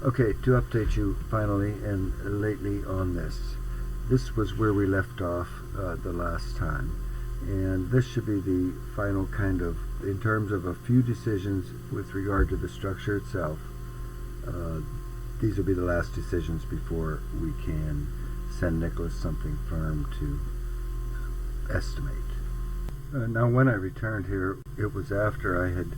Okay, to update you finally and lately on this. This was where we left off the last time, and this should be the final kind of, in terms of a few decisions with regard to the structure itself. These will be the last decisions before we can send Nicholas something firm to estimate. Now when I returned here, it was after I had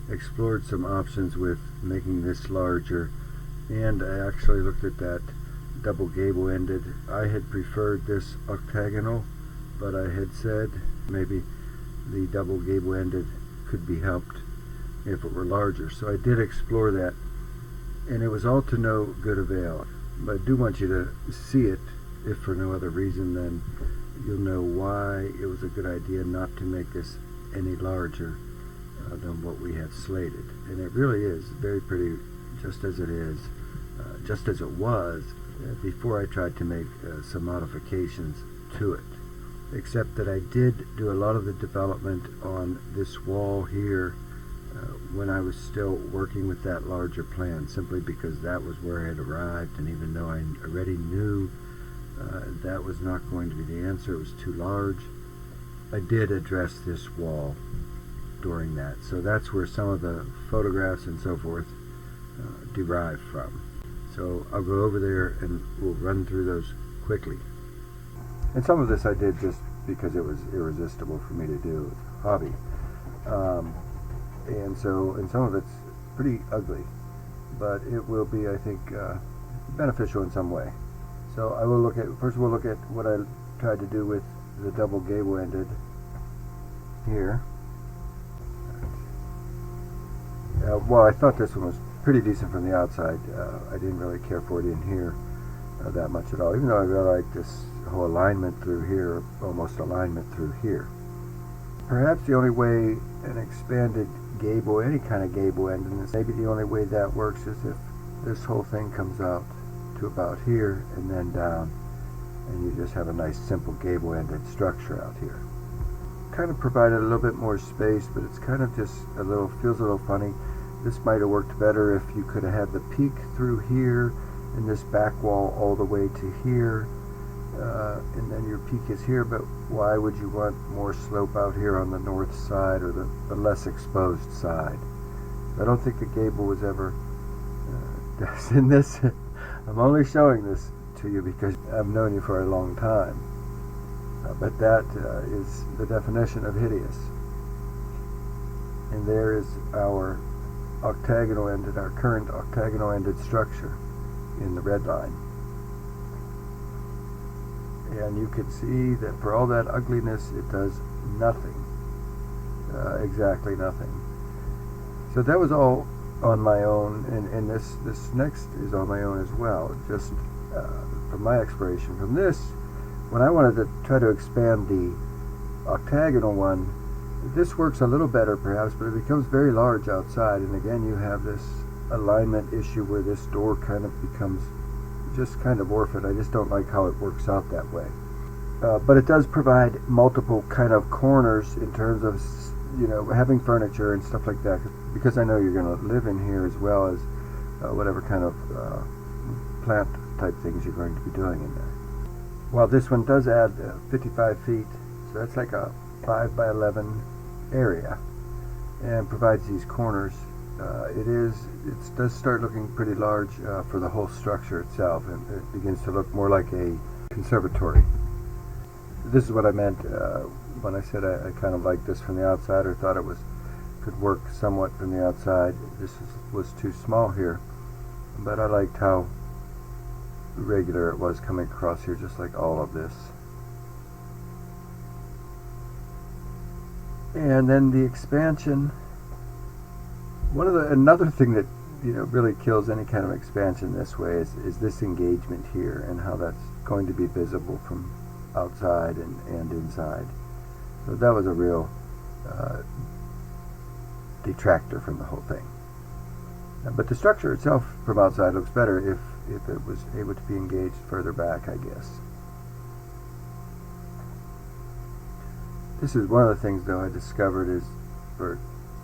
explored some options with making this larger, and I actually looked at that double gable ended. I had preferred this octagonal, but I had said maybe the double gable ended could be helped if it were larger. So I did explore that, and it was all to no good avail. But I do want you to see it, if for no other reason than you'll know why it was a good idea not to make this any larger than what we had slated. And it really is very pretty just as it is, just as it was before I tried to make some modifications to it. Except that I did do a lot of the development on this wall here when I was still working with that larger plan, simply because that was where I had arrived, and even though I already knew that was not going to be the answer, it was too large, I did address this wall during that. So that's where some of the photographs and so forth derive from. So I'll go over there and we'll run through those quickly. And some of this I did just because it was irresistible for me to do. It's a hobby. And some of it's pretty ugly, but it will be, I think, beneficial in some way. So I will first we'll look at what I tried to do with the double gable ended here. Well, I thought this one was pretty decent from the outside. I didn't really care for it in here that much at all, even though I really like this whole alignment through here, almost alignment through here. Perhaps the only way an expanded gable, any kind of gable end, and maybe the only way that works is if this whole thing comes out to about here and then down, and you just have a nice simple gable ended structure out here. Kind of provided a little bit more space, but it's kind of just feels a little funny. This might have worked better if you could have had the peak through here and this back wall all the way to here, and then your peak is here, but why would you want more slope out here on the north side, or the less exposed side? I don't think the gable was ever in this. I'm only showing this to you because I've known you for a long time. But that is the definition of hideous. And there is our octagonal ended, our current octagonal ended structure in the red line. And you can see that for all that ugliness, it does nothing. Exactly nothing. So that was all on my own, and this next is on my own as well, just from my exploration. From this, when I wanted to try to expand the octagonal one, this works a little better perhaps, but it becomes very large outside, and again you have this alignment issue where this door kind of becomes just kind of orphaned. I just don't like how it works out that way. But it does provide multiple kind of corners in terms of, having furniture and stuff like that, because I know you're going to live in here, as well as whatever kind of plant type things you're going to be doing in there. Well, this one does add 55 feet, so that's like a 5 by 11 area, and provides these corners. It does start looking pretty large for the whole structure itself, and it begins to look more like a conservatory. This is what I meant when I said I kind of liked this from the outside, or thought it could work somewhat from the outside. This was too small here, but I liked how regular it was coming across here, just like all of this. And then the expansion. Another thing that really kills any kind of expansion this way is this engagement here, and how that's going to be visible from outside and inside. So that was a real detractor from the whole thing. But the structure itself from outside looks better if it was able to be engaged further back, I guess. This is one of the things, though, I discovered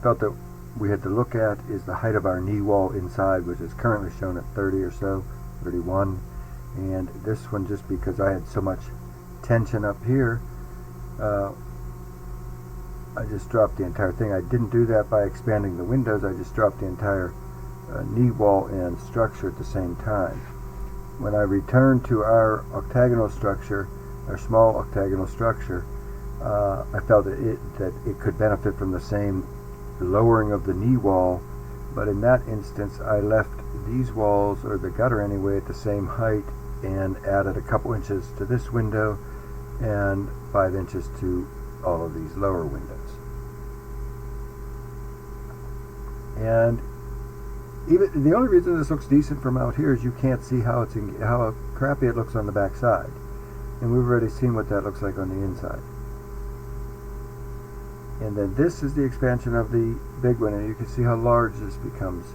felt that we had to look at is the height of our knee wall inside, which is currently shown at 30 or so, 31. And this one, just because I had so much tension up here, I just dropped the entire thing. I didn't do that by expanding the windows. I just dropped the entire knee wall and structure at the same time. When I returned to our octagonal structure, our small octagonal structure, I felt that it could benefit from the same lowering of the knee wall, but in that instance I left these walls, or the gutter anyway, at the same height and added a couple inches to this window and 5 inches to all of these lower windows. And even the only reason this looks decent from out here is you can't see how crappy it looks on the back side, and we've already seen what that looks like on the inside. And then this is the expansion of the big one, and you can see how large this becomes,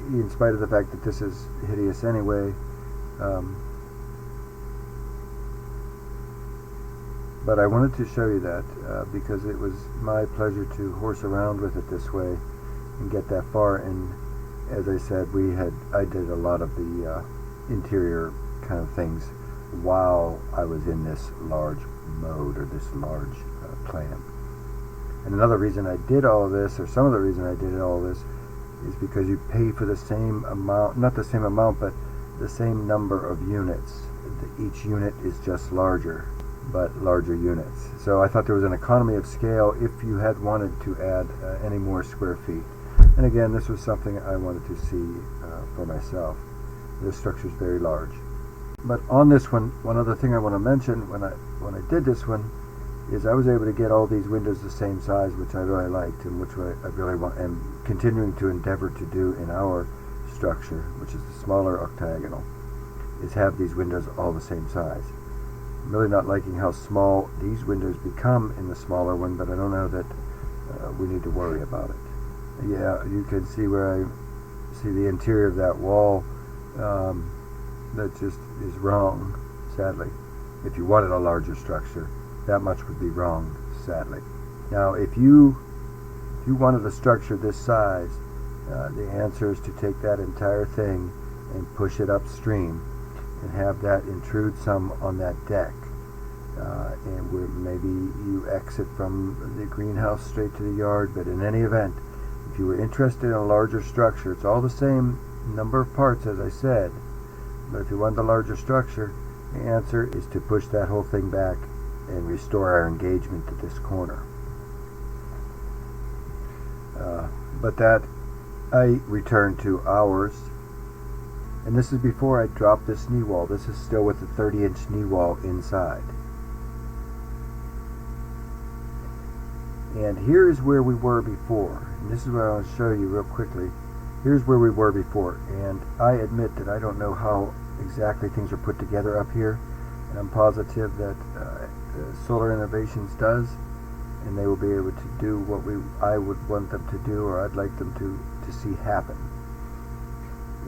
in spite of the fact that this is hideous anyway. But I wanted to show you that because it was my pleasure to horse around with it this way and get that far. And as I said, I did a lot of the interior kind of things while I was in this large mode, or this large plan. And another reason I did all of this, or some of the reason I did all of this, is because you pay for the same amount, not the same amount, but the same number of units. Each unit is just larger, but larger units. So I thought there was an economy of scale if you had wanted to add any more square feet. And again, this was something I wanted to see for myself. This structure is very large. But on this one other thing I want to mention, when I did this one, is I was able to get all these windows the same size, which I really liked, and which I really am continuing to endeavor to do in our structure, which is the smaller octagonal, is have these windows all the same size. I'm really not liking how small these windows become in the smaller one, but I don't know that we need to worry about it. Yeah, you can see where I see the interior of that wall. That just is wrong, sadly. If you wanted a larger structure, that much would be wrong, sadly. Now, if you wanted a structure this size, the answer is to take that entire thing and push it upstream and have that intrude some on that deck. And where maybe you exit from the greenhouse straight to the yard, but in any event, if you were interested in a larger structure, it's all the same number of parts as I said, but if you want the larger structure, the answer is to push that whole thing back and restore our engagement to this corner. But that, I return to ours, and this is before I drop this knee wall. This is still with the 30-inch knee wall inside. And here's where we were before, and this is what I want to show you real quickly. Here's where we were before, and I admit that I don't know how exactly things are put together up here, and I'm positive that Solar Innovations does, and they will be able to do what I would want them to do, or I'd like them to see happen.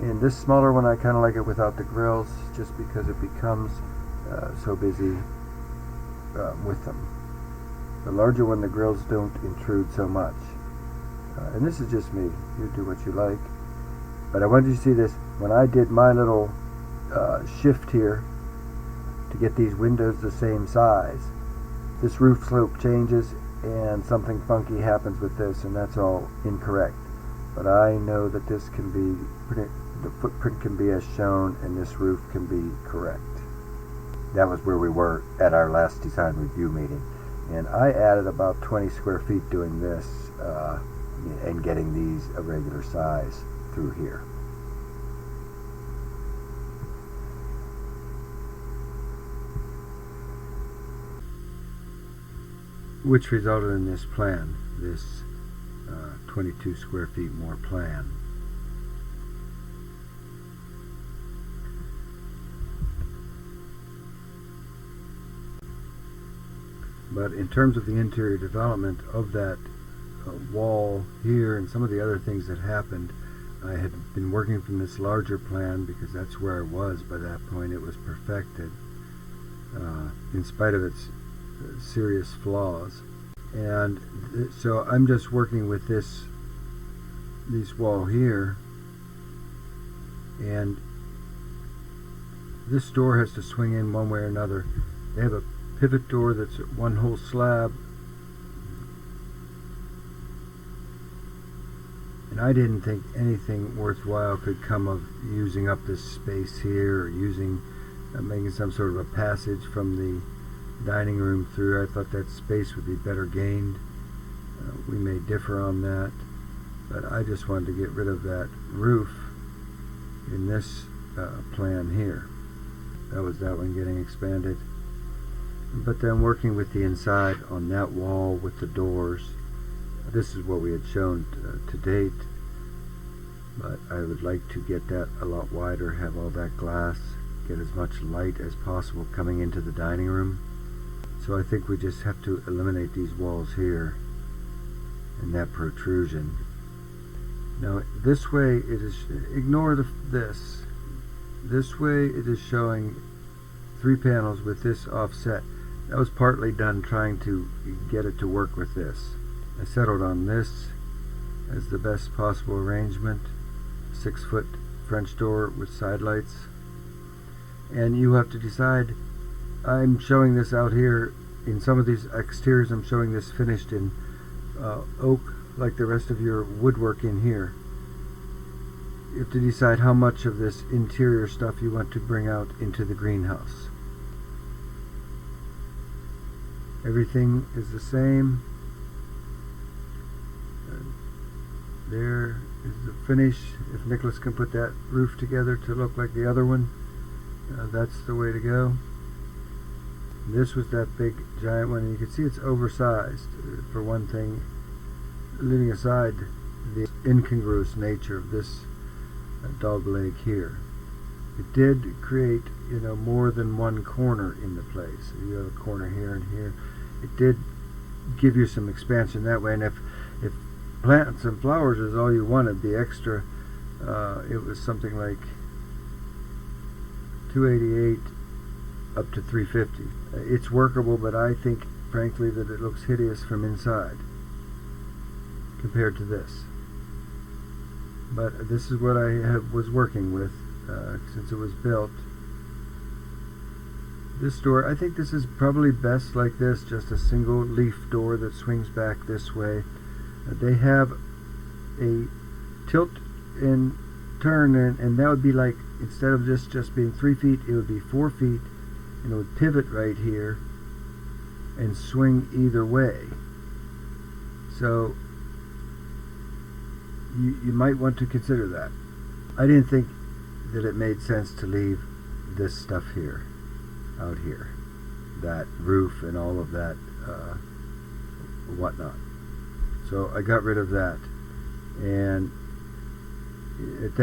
In this smaller one, I kind of like it without the grills, just because it becomes so busy with them. The larger one, the grills don't intrude so much. And this is just me. You do what you like. But I wanted you to see this. When I did my little shift here to get these windows the same size, this roof slope changes and something funky happens with this, and that's all incorrect. But I know that this can be, the footprint can be as shown, and this roof can be correct. That was where we were at our last design review meeting. And I added about 20 square feet doing this and getting these a regular size through here. Which resulted in this plan, this 22 square feet more plan. But in terms of the interior development of that wall here and some of the other things that happened, I had been working from this larger plan because that's where I was by that point. It was perfected in spite of its serious flaws. And so I'm just working with this this wall here, and this door has to swing in one way or another. They have a pivot door that's one whole slab, and I didn't think anything worthwhile could come of using up this space here, or using making some sort of a passage from the dining room through. I thought that space would be better gained. We may differ on that, but I just wanted to get rid of that roof in this plan here. That was that one getting expanded. But then working with the inside on that wall with the doors, this is what we had shown to date, but I would like to get that a lot wider, have all that glass, get as much light as possible coming into the dining room. So I think we just have to eliminate these walls here and that protrusion. Now this way it is, ignore this. This way it is showing 3 panels with this offset. That was partly done trying to get it to work with this. I settled on this as the best possible arrangement. 6-foot French door with side lights. And you have to decide. I'm showing this out here in some of these exteriors. I'm showing this finished in oak, like the rest of your woodwork in here. You have to decide how much of this interior stuff you want to bring out into the greenhouse. Everything is the same. There is the finish. If Nicholas can put that roof together to look like the other one, that's the way to go. This was that big giant one, and you can see it's oversized for one thing, leaving aside the incongruous nature of this dog leg here. It did create, more than one corner in the place. You have a corner here and here. It did give you some expansion that way, and if plants and flowers is all you wanted, the extra, it was something like $288 up to $350. It's workable, but I think, frankly, that it looks hideous from inside compared to this. But this is what I was working with since it was built. This door, I think this is probably best like this, just a single leaf door that swings back this way. They have a tilt and turn, and that would be like, instead of just being 3 feet, it would be 4 feet, and it would pivot right here and swing either way. So you might want to consider that. I didn't think that it made sense to leave this stuff here, out here, that roof and all of that whatnot. So I got rid of that, and at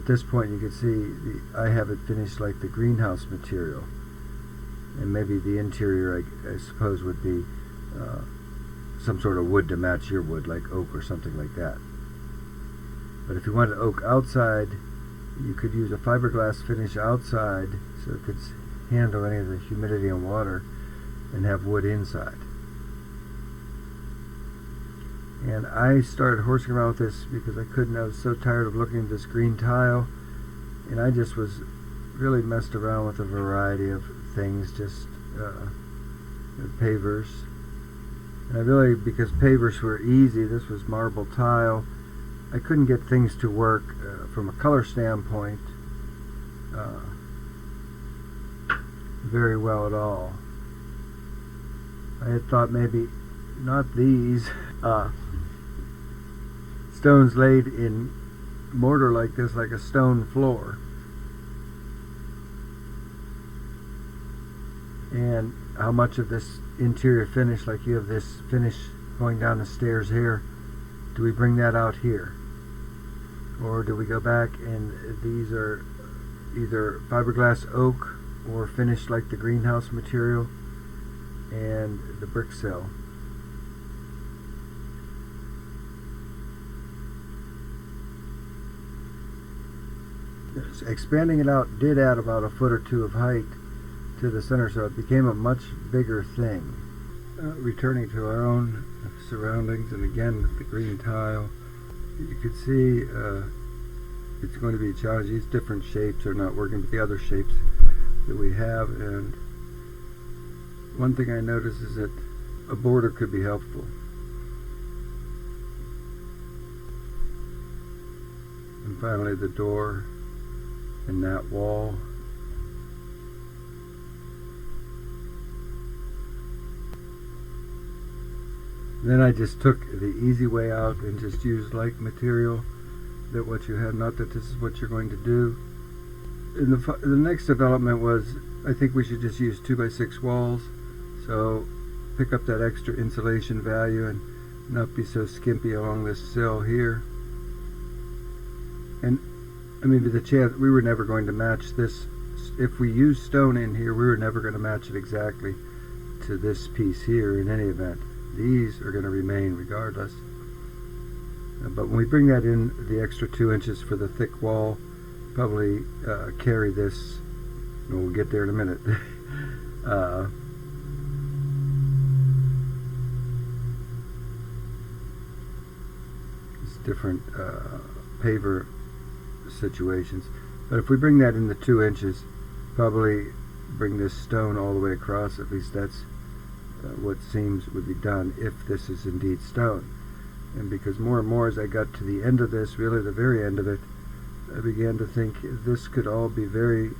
this point you can see I have it finished like the greenhouse material, and maybe the interior I suppose would be some sort of wood to match your wood, like oak or something like that. But if you wanted oak outside, you could use a fiberglass finish outside so it could handle any of the humidity and water, and have wood inside. And I started horsing around with this because I was so tired of looking at this green tile, and I just was really messed around with a variety of things, just pavers. And I really, because pavers were easy, this was marble tile, I couldn't get things to work from a color standpoint very well at all. I had thought maybe not these stones laid in mortar like this, like a stone floor, and how much of this interior finish, like you have this finish going down the stairs here, do we bring that out here, or do we go back and these are either fiberglass oak or finished like the greenhouse material and the brick sill. Expanding it out did add about a foot or two of height to the center, so it became a much bigger thing. Returning to our own surroundings, and again with the green tile, you can see it's going to be a challenge. These different shapes are not working with the other shapes that we have, and one thing I noticed is that a border could be helpful. And finally the door and that wall. Then I just took the easy way out and just used like material that what you have, not that this is what you're going to do. And the next development was, I think we should just use 2x6 walls, so pick up that extra insulation value and not be so skimpy along this sill here. And I mean, the chance we were never going to match this. If we use stone in here, we were never going to match it exactly to this piece here in any event. These are going to remain regardless. But when we bring that in, the extra 2 inches for the thick wall, probably carry this, and we'll get there in a minute. It's different paver situations. But if we bring that in the 2 inches, probably bring this stone all the way across. At least that's what seems would be done if this is indeed stone. And because more and more as I got to the end of this, really the very end of it, I began to think this could all be very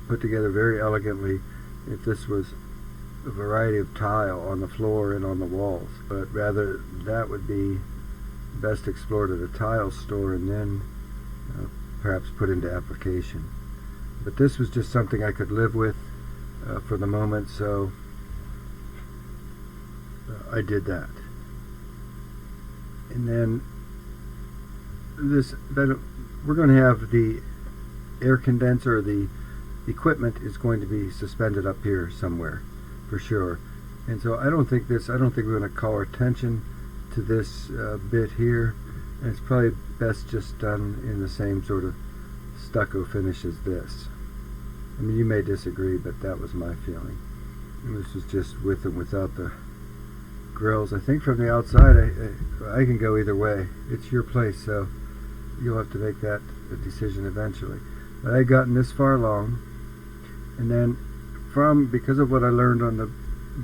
put together very elegantly if this was a variety of tile on the floor and on the walls. But rather that would be best explored at a tile store and then perhaps put into application. But this was just something I could live with for the moment, so I did that. And then we're going to have the air condenser, the equipment is going to be suspended up here somewhere for sure. And so I don't think we're going to call our attention to this bit here. And it's probably best just done in the same sort of stucco finish as this. I mean, you may disagree, but that was my feeling. And this was just with and without the grills. I think from the outside I can go either way. It's your place, so you'll have to make that decision eventually. But I had gotten this far along, and then because of what I learned on the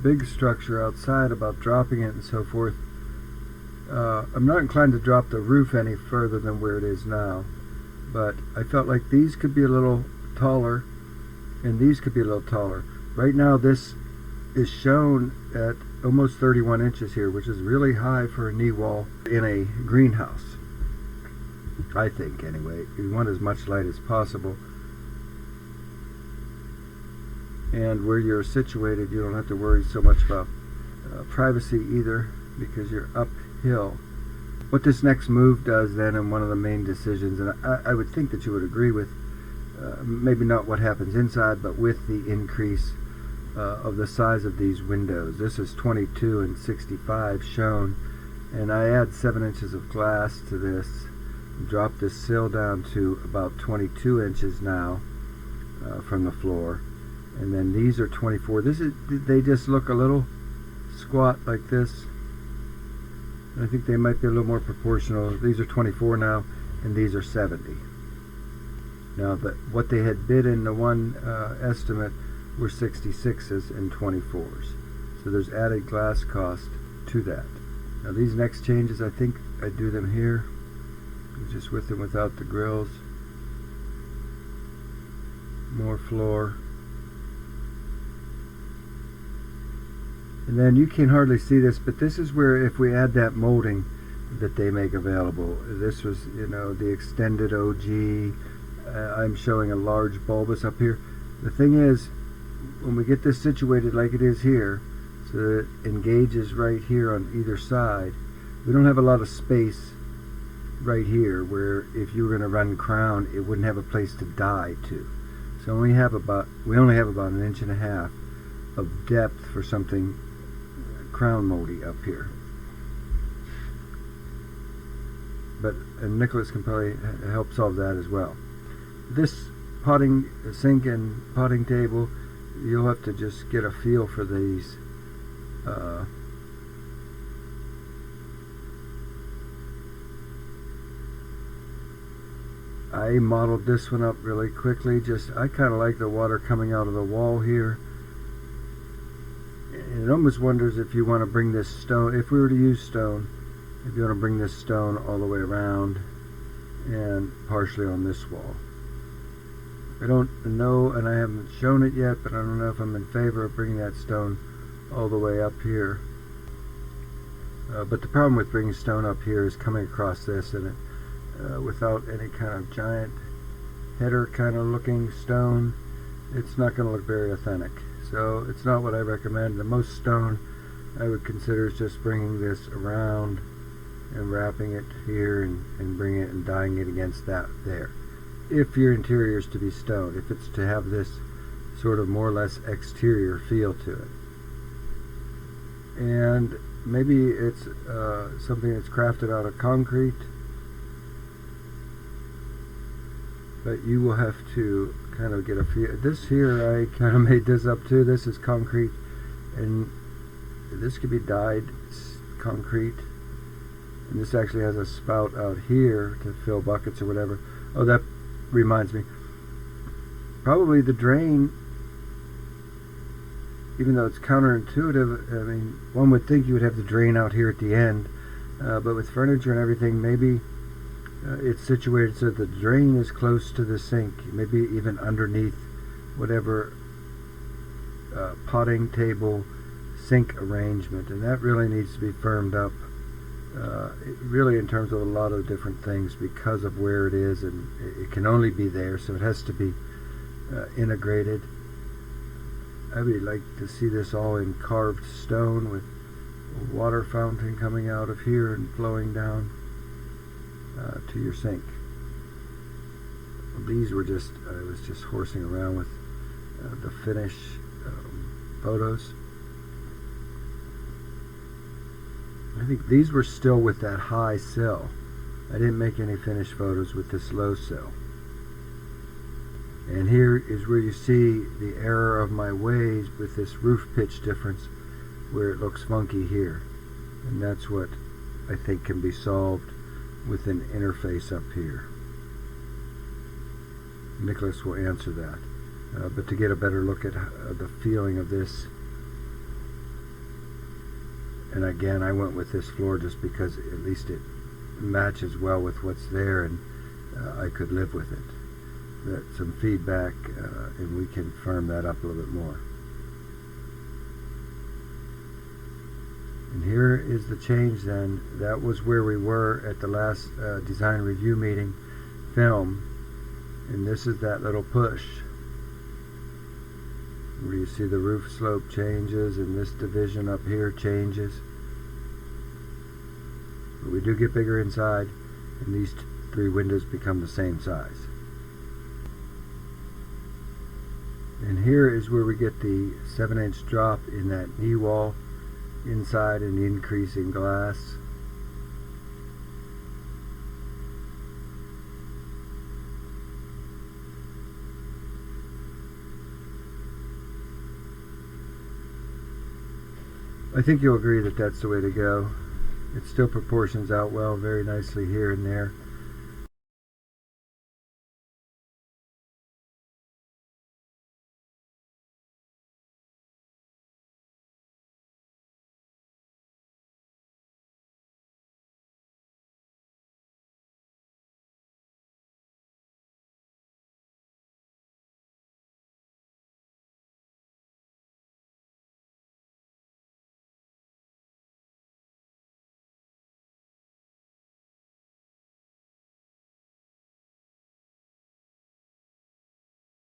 big structure outside about dropping it and so forth, I'm not inclined to drop the roof any further than where it is now, but I felt like these could be a little taller and these could be a little taller. Right now this is shown at almost 31 inches here, which is really high for a knee wall in a greenhouse, I think anyway. You want as much light as possible, and where you're situated you don't have to worry so much about privacy either, because you're uphill. What this next move does then, and one of the main decisions, and I would think that you would agree with, maybe not what happens inside, but with the increase of the size of these windows. This is 22 and 65 shown, and I add 7 inches of glass to this, drop this sill down to about 22 inches now from the floor, and then these are 24. They just look a little squat like this. I think they might be a little more proportional. These are 24 now, and these are 70. Now, what they had bid in the one estimate were 66s and 24s. So there's added glass cost to that. Now these next changes, I think I do them here, just with and without the grills. More floor. And then you can hardly see this, but this is where if we add that molding that they make available. This was, the extended OG. I'm showing a large bulbous up here. The thing is, when we get this situated like it is here, so that it engages right here on either side, we don't have a lot of space right here where if you were going to run crown, it wouldn't have a place to die to. So we only have about 1.5 inches of depth for something crown moldy up here. And Nicholas can probably help solve that as well. This potting sink and potting table, you'll have to just get a feel for these. I modeled this one up really quickly. I kind of like the water coming out of the wall here. And it almost wonders if you want to bring this stone, if we were to use stone, if you want to bring this stone all the way around and partially on this wall. I don't know, and I haven't shown it yet, but I don't know if I'm in favor of bringing that stone all the way up here. But the problem with bringing stone up here is coming across this, and without any kind of giant header kind of looking stone, it's not going to look very authentic. So it's not what I recommend. The most stone I would consider is just bringing this around and wrapping it here and bringing it and dyeing it against that there. If your interior is to be stone, if it's to have this sort of more or less exterior feel to it. And maybe it's something that's crafted out of concrete, but you will have to kind of get a feel. This here, I kind of made this up too. This is concrete, and this could be dyed concrete. And this actually has a spout out here to fill buckets or whatever. Oh, that reminds me. Probably the drain, even though it's counterintuitive, I mean, one would think you would have the drain out here at the end, but with furniture and everything, maybe it's situated so the drain is close to the sink, maybe even underneath whatever potting table sink arrangement, and that really needs to be firmed up, really in terms of a lot of different things because of where it is, and it can only be there, so it has to be integrated. I would like to see this all in carved stone with a water fountain coming out of here and flowing down to your sink. These were just, I was just horsing around with the finish photos. I think these were still with that high sill. I didn't make any finished photos with this low sill. And here is where you see the error of my ways with this roof pitch difference, where it looks funky here. And that's what I think can be solved with an interface up here. Nicholas will answer that. But to get a better look at the feeling of this, and again, I went with this floor just because at least it matches well with what's there, and I could live with it. Some feedback, and we can firm that up a little bit more. And here is the change then. That was where we were at the last design review meeting film, and this is that little push where you see the roof slope changes and this division up here changes. But we do get bigger inside, and these three windows become the same size. And here is where we get the 7-inch drop in that knee wall inside, and the increase in glass. I think you'll agree that that's the way to go. It still proportions out well very nicely here and there.